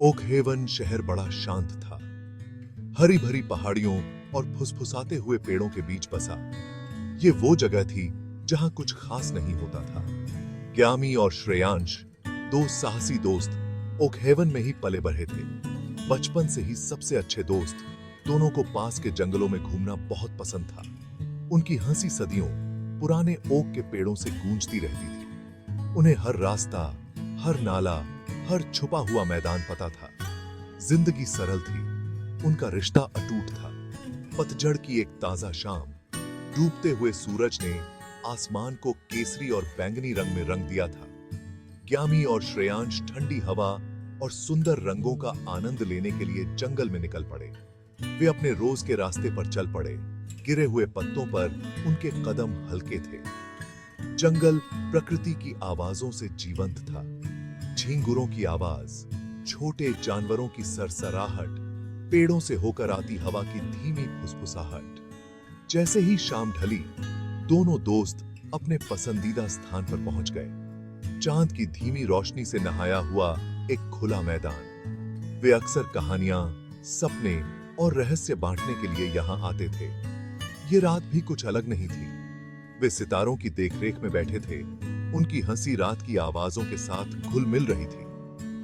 Okay haven शहर बड़ा शांत था। हरी भरी पहाड़ियों और फुसफुसाते हुए पेड़ों के बीच बसा। ये वो जगह थी जहां कुछ खास नहीं होता था। ग्यामी और श्रेयांश, दो साहसी दोस्त, ओक हेवन में ही पले बढ़े थे। बचपन से ही सबसे अच्छे दोस्त, दोनों को पास के जंगलों में घूमना बहुत पसंद था। उनकी हंसी सदियों पुराने ओक के पेड़ों से गूंजती रहती थी। उन्हें हर रास्ता, हर नाला, हर छुपा हुआ मैदान पता था। जिंदगी सरल थी, उनका रिश्ता अटूट था। पतझड़ की एक ताजा शाम, डूबते हुए सूरज ने आसमान को केसरी और बैंगनी रंग में रंग दिया था। ग्यामी और श्रेयांश ठंडी हवा और सुंदर रंगों का आनंद लेने के लिए जंगल में निकल पड़े। वे अपने रोज के रास्ते पर चल पड़े। गिरे हुए पत्तों पर उनके कदम हल्के थे। जंगल प्रकृति की आवाजों से जीवंत था। झींगुरों की आवाज, छोटे जानवरों की सरसराहट, पेड़ों से होकर आती हवा की धीमी फुसफुसाहट। जैसे ही शाम ढली, दोनों दोस्त अपने पसंदीदा स्थान पर पहुंच गए। चांद की धीमी रोशनी से नहाया हुआ एक खुला मैदान। वे अक्सर कहानियां, सपने और रहस्य बांटने के लिए यहां आते थे। ये रात भी कुछ अलग नहीं थी। वे सितारों की देखरेख में बैठे थे। उनकी हंसी रात की आवाजों के साथ घुल मिल रही थी।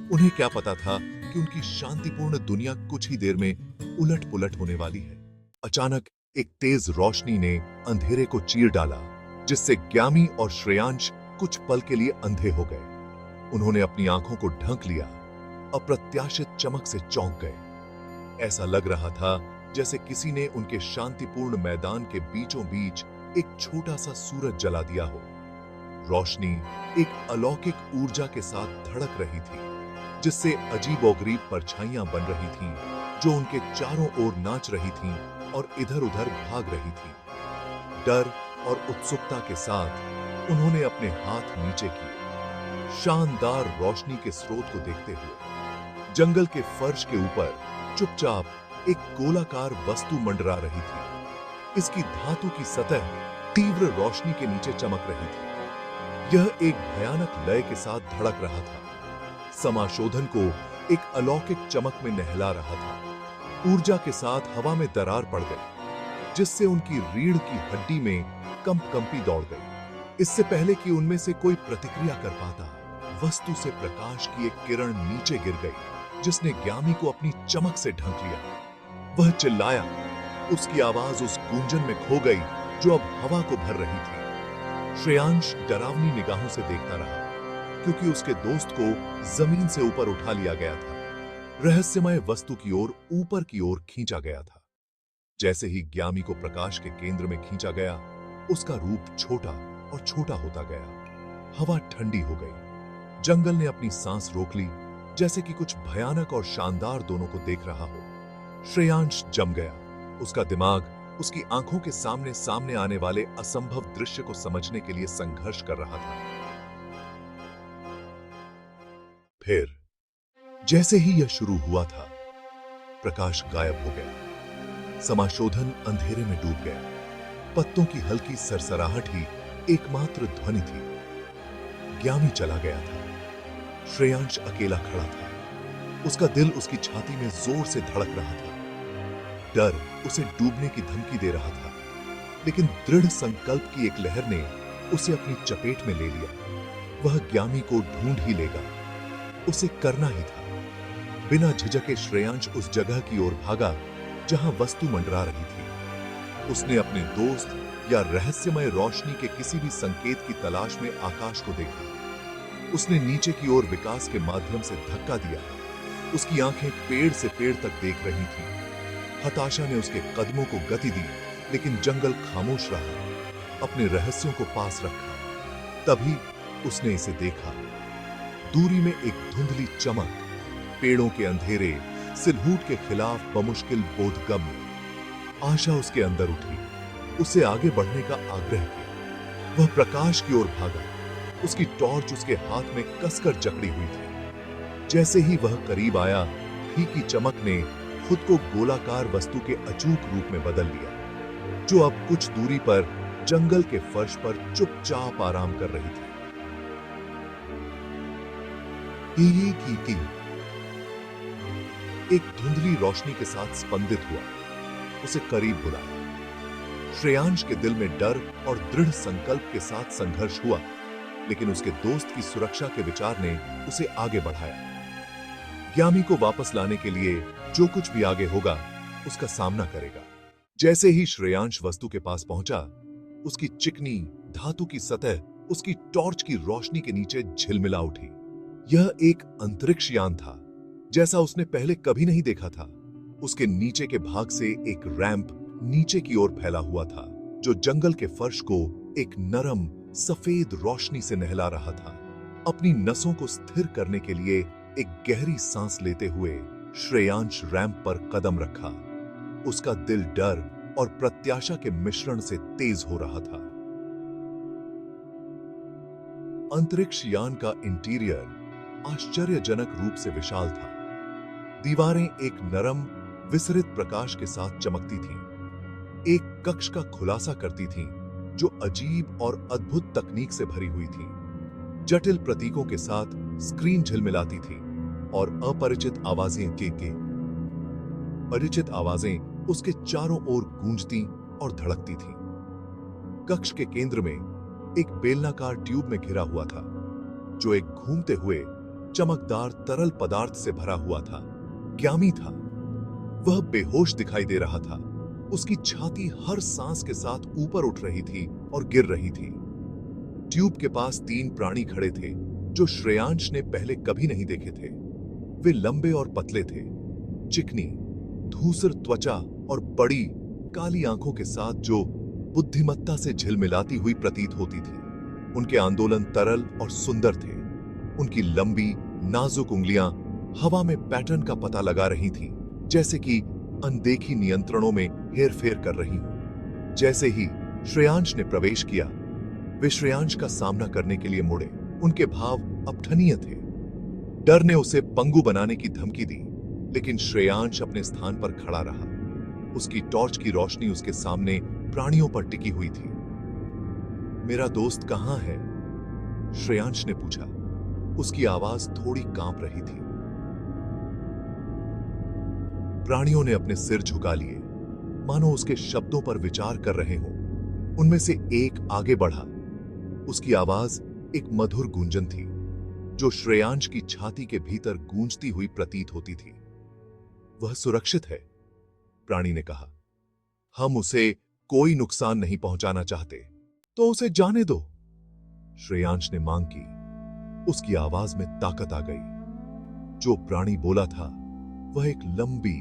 उन्हें क्या पता था कि उनकी शांतिपूर्ण दुनिया कुछ ही देर में उलट पुलट होने वाली है। अचानक एक तेज रोशनी ने अंधेरे को चीर डाला, जिससे ग्यामी और श्रेयांश कुछ पल के लिए अंधे हो गए। उन्होंने अपनी आंखों को ढंक लिया। अप्रत्याशित चमक से चौंक गए। ऐसा लग रहा था जैसे किसी ने उनके शांतिपूर्ण मैदान के बीचों बीच एक छोटा सा सूरज जला दिया हो। रोशनी एक अलौकिक ऊर्जा के साथ धड़क रही थी, जिससे अजीबोगरीब परछाइयां बन रही थीं, जो उनके चारों ओर नाच रही थीं और इधर-उधर भाग रही थीं। डर और उत्सुकता के साथ उन्होंने अपने हाथ नीचे किए। शानदार रोशनी के स्रोत को देखते हुए जंगल के फर्श के ऊपर चुपचाप एक गोलाकार वस्तु मंडरा रही थी। इसकी धातु की सतह तीव्र रोशनी के नीचे चमक रही थी। यह एक भयानक लय के साथ धड़क रहा था। समाशोधन को एक अलौकिक चमक में नहला रहा था। ऊर्जा के साथ हवा में दरार पड़ गई, जिससे उनकी रीढ़ की हड्डी में कंपी दौड़ गई। इससे पहले कि उनमें से कोई प्रतिक्रिया कर पाता, वस्तु से प्रकाश की एक किरण नीचे गिर गई, जिसने ग्यामी को अपनी चमक से ढंक लिया। वह चिल्लाया। उसकी आवाज उस गूंजन में खो गई जो अब हवा को भर रही थी। श्रेयांश डरावनी निगाहों से देखता रहा, क्योंकि उसके दोस्त को जमीन से ऊपर उठा लिया गया था। रहस्यमय वस्तु की ओर ऊपर की ओर खींचा गया था। जैसे ही ग्यामी को प्रकाश के केंद्र में खींचा गया, उसका रूप छोटा और छोटा होता गया। हवा ठंडी हो गई। जंगल ने अपनी सांस रोक ली, जैसे कि कुछ भयानक और शानदार दोनों को देख रहा हो। श्रेयांश जम गया। उसका दिमाग उसकी आंखों के सामने सामने आने वाले असंभव दृश्य को समझने के लिए संघर्ष कर रहा था। फिर जैसे ही यह शुरू हुआ था, प्रकाश गायब हो गया। समाशोधन अंधेरे में डूब गया। पत्तों की हल्की सरसराहट ही एकमात्र ध्वनि थी। ग्यामी चला गया था। श्रेयांश अकेला खड़ा था। उसका दिल उसकी छाती में जोर से धड़क रहा था। डर उसे डूबने की धमकी दे रहा था, लेकिन दृढ़ संकल्प की एक लहर ने उसे अपनी चपेट में ले लिया। वह ग्यामी को ढूंढ ही लेगा, उसे करना ही था। बिना झिझके श्रेयांश उस जगह की ओर भागा जहां वस्तु मंडरा रही थी। उसने अपने दोस्त या रहस्यमय रोशनी के किसी भी संकेत की तलाश में आकाश को देखा। उसने नीचे की ओर विकास के माध्यम से धक्का दिया। उसकी आंखें पेड़ से पेड़ तक देख रही थीं। हताशा ने उसके कदमों को गति दी, लेकिन जंगल खामोश रहा, अपने रहस्यों को पास रखा। तभी उसने इसे देखा। दूरी में एक धुंधली चमक, पेड़ों के अंधेरे, सिलहूट के खिलाफ बमुश्किल बोधगम्य। आशा उसके अंदर उठी। उसे आगे बढ़ने का आग्रह किया। वह प्रकाश की ओर भागा। उसकी टॉर्च उसके हाथ में कसकर जकड़ी हुई थी। जैसे ही वह करीब आया, फीकी चमक ने खुद को गोलाकार वस्तु के अचूक रूप में बदल लिया, जो अब कुछ दूरी पर जंगल के फर्श पर चुपचाप आराम कर रही थी। एक धुंधली रोशनी के साथ स्पंदित हुआ, उसे करीब बुलाया। श्रेयांश के दिल में डर और दृढ़ संकल्प के साथ संघर्ष हुआ, लेकिन उसके दोस्त की सुरक्षा के विचार ने उसे आगे बढ़ाया। ग्यामी को वापस लाने के लिए जो कुछ भी आगे होगा, उसका सामना करेगा। जैसे ही श्रेयांश वस्तु के पास पहुंचा, उसकी चिकनी धातु की सतह उसकी टॉर्च की रोशनी के नीचे झिलमिला उठी। यह एक अंतरिक्ष यान था, जैसा उसने पहले कभी नहीं देखा था। उसके नीचे के भाग से एक रैंप नीचे की ओर फैला हुआ था, जो जंगल के फर्श को एक नरम सफेद रोशनी से नहला रहा था। अपनी नसों को स्थिर करने के लिए एक गहरी सांस लेते हुए श्रेयांश रैंप पर कदम रखा। उसका दिल डर और प्रत्याशा के मिश्रण से तेज हो रहा था। अंतरिक्ष यान का इंटीरियर आश्चर्यजनक रूप से विशाल था। दीवारें एक नरम विसरित प्रकाश के साथ चमकती थीं। एक कक्ष का खुलासा करती थीं, जो अजीब और अद्भुत तकनीक से भरी हुई थी। जटिल प्रतीकों के साथ स्क्रीन झिलमिलाती थी और अपरिचित आवाजें परिचित आवाजें उसके चारों ओर गूंजती और धड़कती थीं। कक्ष के केंद्र में एक बेलनाकार ट्यूब में घिरा हुआ था, जो एक घूमते हुए चमकदार तरल पदार्थ से भरा हुआ था। ग्यामी था। वह बेहोश दिखाई दे रहा था। उसकी छाती हर सांस के साथ ऊपर उठ रही थी और गिर रही थी। ट्यूब के पास 3 प्राणी खड़े थे, जो श्रेयांश ने पहले कभी नहीं देखे थे। वे लंबे और पतले थे, चिकनी, धूसर त्वचा और बड़ी काली आंखों के साथ, जो बुद्धिमत्ता से झिलमिलाती हुई प्रतीत होती थी। उनके आंदोलन तरल और सुंदर थे। उनकी लंबी, नाजुक उंगलियां हवा में पैटर्न का पता लगा रही थीं, जैसे कि अनदेखी नियंत्रणों में हेरफेर कर रही हूं। जैसे ही श्रेयांश ने प्रवेश किया, वे श्रेयांश का सामना करने के लिए मुड़े। उनके भाव अपठनीय थे। डर ने उसे पंगु बनाने की धमकी दी, लेकिन श्रेयांश अपने स्थान पर खड़ा रहा। उसकी टॉर्च की रोशनी उसके सामने प्राणियों पर टिकी हुई थी। मेरा दोस्त कहां है? श्रेयांश ने पूछा। उसकी आवाज थोड़ी कांप रही थी। प्राणियों ने अपने सिर झुका लिए, मानो उसके शब्दों पर विचार कर रहे हों। उनमें से एक आगे बढ़ा। उसकी आवाज एक मधुर गूंजन थी, जो श्रेयांश की छाती के भीतर गूंजती हुई प्रतीत होती थी। वह सुरक्षित है, प्राणी ने कहा। हम उसे कोई नुकसान नहीं पहुंचाना चाहते, तो उसे जाने दो, श्रेयांश ने मांग की। उसकी आवाज में ताकत आ गई। जो प्राणी बोला था, वह एक लंबी,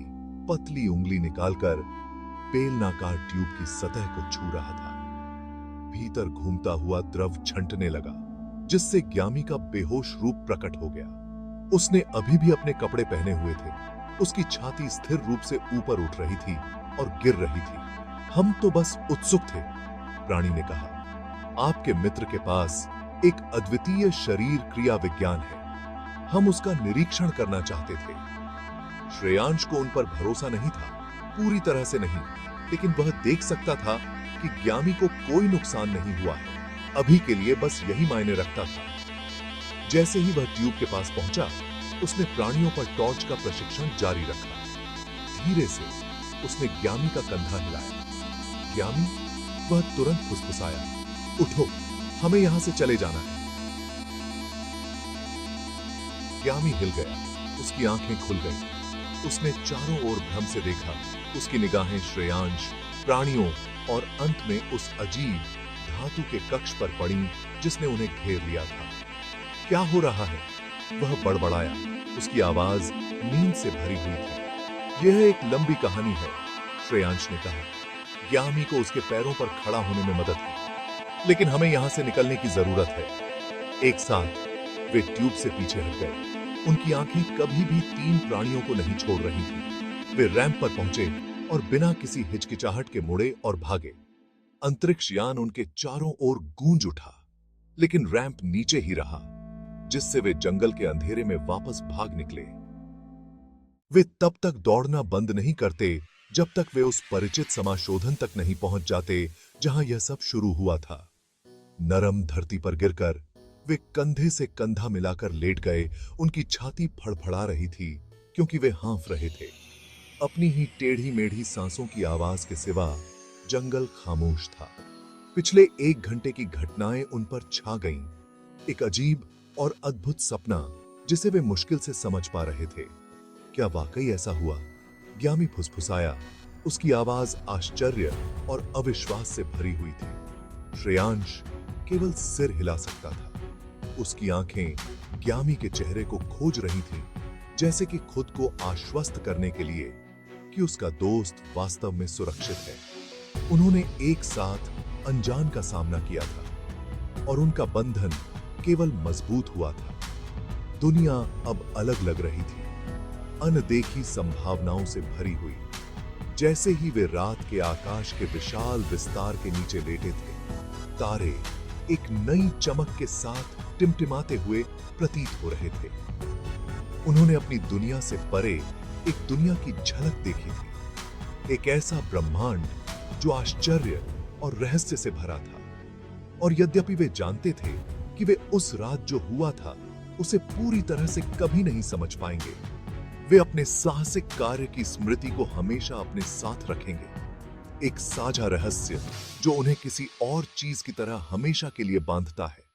पतली उंगली निकालकर बेलनाकार ट्यूब की सतह को छू रहा था। भीतर घूमता हुआ द्रव छंटने लगा, जिससे ग्यामी का बेहोश रूप प्रकट हो गया। उसने अभी भी अपने कपड़े पहने हुए थे। उसकी छाती स्थिर रूप से ऊपर उठ रही थी और गिर रही थी। हम तो बस उत्सुक थे, प्राणी ने कहा। आपके मित्र के पास एक अद्वितीय शरीर क्रिया विज्ञान है। हम उसका निरीक्षण करना चाहते थे। श्रेयांश को उन पर भरोसा नहीं था, पूरी तरह से नहीं, लेकिन वह देख सकता था कि ग्यामी को कोई नुकसान नहीं हुआ है। अभी के लिए बस यही मायने रखता था। जैसे ही वह ट्यूब के पास पहुंचा, उसने प्राणियों पर टॉर्च का प्रशिक्षण जारी रखा। धीरे से उसने ग्यामी का कंधा हिलाया। ग्यामी, वह तुरंत फुसफुसाया, उठो, हमें यहां से चले जाना है। ग्यामी हिल गया। उसकी आंखें खुल गईं। उसने चारों ओर भ्रम से देखा। उसकी निगाहें श्रेयांश, प्राणियों और अंत में उस अजीब धातु के कक्ष पर पड़ी, जिसने उन्हें घेर लिया था। क्या हो रहा है? वह बड़बड़ाया। उसकी आवाज नींद से भरी हुई थी। यह एक लंबी कहानी है, श्रेयांश ने कहा। ग्यामी को उसके पैरों पर खड़ा होने में मदद की, लेकिन हमें यहां से निकलने की जरूरत है। एक साथ वे ट्यूब से पीछे हट गए। उनकी आंखें कभी भी 3 प्राणियों को नहीं छोड़ रही थी। वे रैंप पर पहुंचे और बिना किसी हिचकिचाहट के मुड़े और भागे। अंतरिक्ष यान उनके चारों ओर गूंज उठा, लेकिन रैंप नीचे ही रहा, जिससे वे जंगल के अंधेरे में वापस भाग निकले। वे तब तक दौड़ना बंद नहीं करते जब तक वे उस परिचित समाशोधन तक नहीं पहुंच जाते जहां यह सब शुरू हुआ था। नरम धरती पर गिरकर वे कंधे से कंधा मिलाकर लेट गए। उनकी छाती फड़फड़ा रही थी, क्योंकि वे हाँफ रहे थे। अपनी ही टेढ़ी मेढ़ी सांसों की आवाज के सिवा जंगल खामोश था। पिछले 1 घंटे की घटनाएं उन पर छा गईं। एक अजीब और अद्भुत सपना जिसे वे मुश्किल से समझ पा रहे थे। क्या वाकई ऐसा हुआ? ग्यामी फुसफुसाया। उसकी आवाज आश्चर्य और अविश्वास से भरी हुई थी। श्रेयांश केवल सिर हिला सकता था। उसकी आंखें ग्यामी के चेहरे को खोज रही थीं, जैसे कि खुद को आश्वस्त करने के लिए कि उसका दोस्त वास्तव में सुरक्षित है। उन्होंने एक साथ अनजान का सामना किया था और उनका बंधन केवल मजबूत हुआ था। दुनिया अब अलग लग रही थी, अनदेखी संभावनाओं से भरी हुई। जैसे ही वे रात के आकाश के विशाल विस्तार के नीचे लेटे थे, तारे एक नई चमक के साथ टिमटिमाते हुए प्रतीत हो रहे थे। उन्होंने अपनी दुनिया से परे एक दुनिया की झलक देखी थी, एक ऐसा ब्रह्मांड जो आश्चर्य और रहस्य से भरा था। और यद्यपि वे जानते थे कि वे उस रात जो हुआ था उसे पूरी तरह से कभी नहीं समझ पाएंगे, वे अपने साहसिक कार्य की स्मृति को हमेशा अपने साथ रखेंगे। एक साझा रहस्य जो उन्हें किसी और चीज की तरह हमेशा के लिए बांधता है।